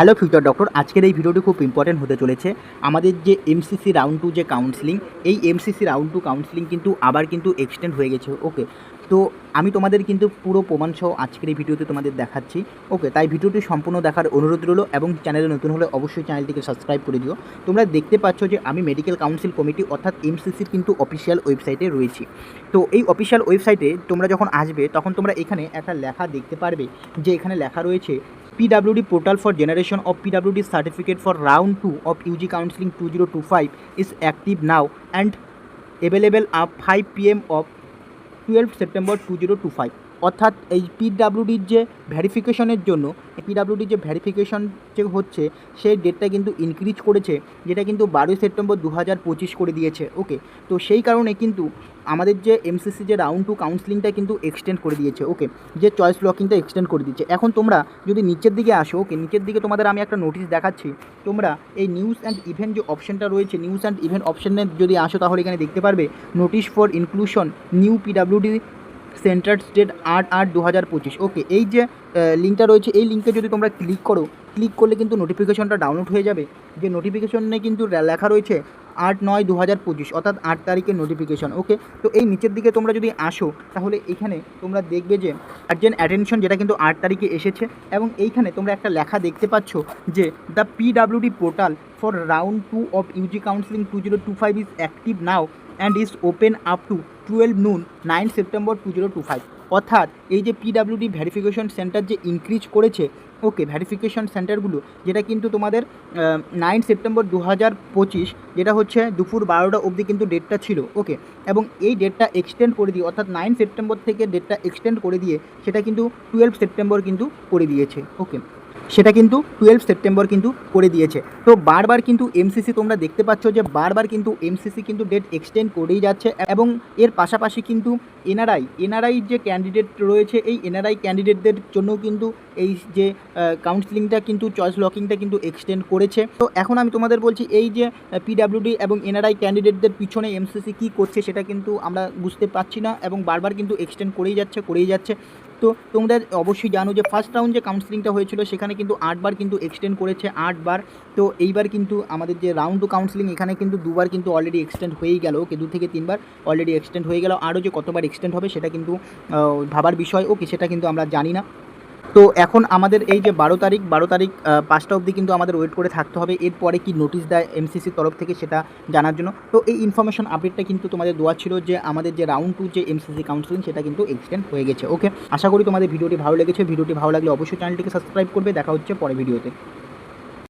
Hello future doctor, আজকের এই ভিডিওটি খুব ইম্পর্টেন্ট হতে চলেছে। আমাদের যে এমসিসি রাউন্ড টু যে কাউন্সিলিং, এই এমসিসি রাউন্ড টু কাউন্সিলিং কিন্তু আবার কিন্তু এক্সটেন্ড হয়ে গেছে। ওকে, তো আমি তোমাদের কিন্তু পুরো প্রমাণ সহ আজকের এই ভিডিওতে তোমাদের দেখাচ্ছি। ওকে, তাই ভিডিওটি সম্পূর্ণ দেখার অনুরোধ রইল এবং চ্যানেলে নতুন হলে অবশ্যই চ্যানেলটিকে সাবস্ক্রাইব করে দিও। তোমরা দেখতে পাচ্ছ যে আমি মেডিকেল কাউন্সিল কমিটি অর্থাৎ এমসিসির কিন্তু অফিসিয়াল ওয়েবসাইটে রয়েছি। তো এই অফিসিয়াল ওয়েবসাইটে তোমরা যখন আসবে তখন তোমরা এখানে একটা লেখা দেখতে পারবে, যে এখানে লেখা রয়েছে PWD portal for generation of PWD certificate for round 2 of UG counseling 2025 is active now and available up 5 PM of 12 September 2025। অর্থাৎ এই পিডাব্লিউডির যে ভেরিফিকেশনের জন্য পিডাব্লিউডির যে ভেরিফিকেশন যে হচ্ছে সেই ডেটটা কিন্তু ইনক্রিজ করেছে, যেটা কিন্তু 12 সেপ্টেম্বর 2025 করে দিয়েছে। ওকে, তো সেই কারণে কিন্তু আমাদের যে এমসিসি যে রাউন্ড টু কাউন্সিলিংটা কিন্তু এক্সটেন্ড করে দিয়েছে। ওকে, যে চয়েস লকিংটা এক্সটেন্ড করে দিয়েছে। এখন তোমরা যদি নিচের দিকে আসো, ওকে, নিচের দিকে তোমাদের আমি একটা নোটিশ দেখাচ্ছি। তোমরা এই নিউজ অ্যান্ড ইভেন্ট যে অপশনটা রয়েছে, নিউজ অ্যান্ড ইভেন্ট অপশনে যদি আসো তাহলে এখানে দেখতে পারবে notice for inclusion new PWD centre state 8/8/2025। ওকে, এই যে লিঙ্কটা রয়েছে, এই লিঙ্কে যদি তোমরা ক্লিক করলে কিন্তু নোটিফিকেশনটা ডাউনলোড হয়ে যাবে। যে নোটিফিকেশনে কিন্তু লেখা রয়েছে 8/9/2025, অর্থাৎ 8 তারিখের নোটিফিকেশন। ওকে, তো এই নিচের দিকে তোমরা যদি আসো তাহলে এখানে তোমরা দেখবে যে আর্জেন্ট অ্যাটেনশন, যেটা কিন্তু 8 তারিখে এসেছে। এবং এইখানে তোমরা একটা লেখা দেখতে পাচ্ছ যে the PWD portal for round 2 of Yuji counselling 2025 is active now and is open up to 12 noon 9 September 2025। অর্থাৎ এই যে পিডাব্লিউডি ভেরিফিকেশন সেন্টার যে ইনক্রিজ করেছে, ওকে, ভেরিফিকেশন সেন্টারগুলো, যেটা কিন্তু তোমাদের 9 সেপ্টেম্বর 2025, যেটা হচ্ছে দুপুর 12টা অবধি কিন্তু ডেটটা ছিল। ওকে, এবং এই ডেটটা এক্সটেন্ড করে দিয়ে, অর্থাৎ 9 সেপ্টেম্বর থেকে ডেটটা এক্সটেন্ড করে দিয়ে সেটা কিন্তু 12 সেপ্টেম্বর কিন্তু করে দিয়েছে। ওকে, সেটা কিন্তু 12 সেপ্টেম্বর কিন্তু করে দিয়েছে। তো বারবার কিন্তু এমসিসি তোমরা দেখতে পাচ্ছ যে বারবার কিন্তু এমসিসি কিন্তু ডেট এক্সটেন্ড করেই যাচ্ছে। এবং এর পাশাপাশি কিন্তু এনআরআই যে ক্যান্ডিডেট রয়েছে, এই এনআরআই ক্যান্ডিডেটদের জন্য কিন্তু এই যে কাউন্সিলিংটা কিন্তু চয়েস লকিংটা কিন্তু এক্সটেন্ড করেছে। তো এখন আমি তোমাদের বলছি, এই যে পিডাব্লিউডি এবং এনআরআই ক্যান্ডিডেটদের পিছনে এমসিসি কী করছে সেটা কিন্তু আমরা বুঝতে পারছি না, এবং বারবার কিন্তু এক্সটেন্ড করেই যাচ্ছে। তো তোমরা অবশ্যই জানো যে ফার্স্ট রাউন্ড যে কাউন্সিলিংটা হয়েছিল সেখানে কিন্তু 8 বার কিন্তু এক্সটেন্ড করেছে, 8 বার। তো এইবার কিন্তু আমাদের যে রাউন্ড টু কাউন্সিলিং, এখানে কিন্তু 2 বার কিন্তু অলরেডি এক্সটেন্ড হয়েই গেল। ওকে, 2 থেকে 3 বার অলরেডি এক্সটেন্ড হয়ে গেল। আরও যে কতবার এক্সটেন্ড হবে সেটা কিন্তু ভাবার বিষয়। ওকে, সেটা কিন্তু আমরা জানি না। তো এখন আমাদের এই যে 12 তারিখ 5টা অবধি কিন্তু আমাদের ওয়েট করে থাকতে হবে। এরপরে কি নোটিশ দেয় এমসিসির তরফ থেকে সেটা জানার জন্য। তো এই ইনফরমেশন আপডেটটা কিন্তু তোমাদের দেওয়া ছিল যে আমাদের যে রাউন্ড 2 যে এমসিসি কাউন্সিলিং সেটা কিন্তু এক্সটেন্ড হয়ে গেছে। ওকে, আশা করি তোমাদের ভিডিওটি ভালো লেগেছে। ভিডিওটি ভালো লাগলে অবশ্যই চ্যানেলটিকে সাবস্ক্রাইব করবে। দেখা হচ্ছে পরে ভিডিওতে।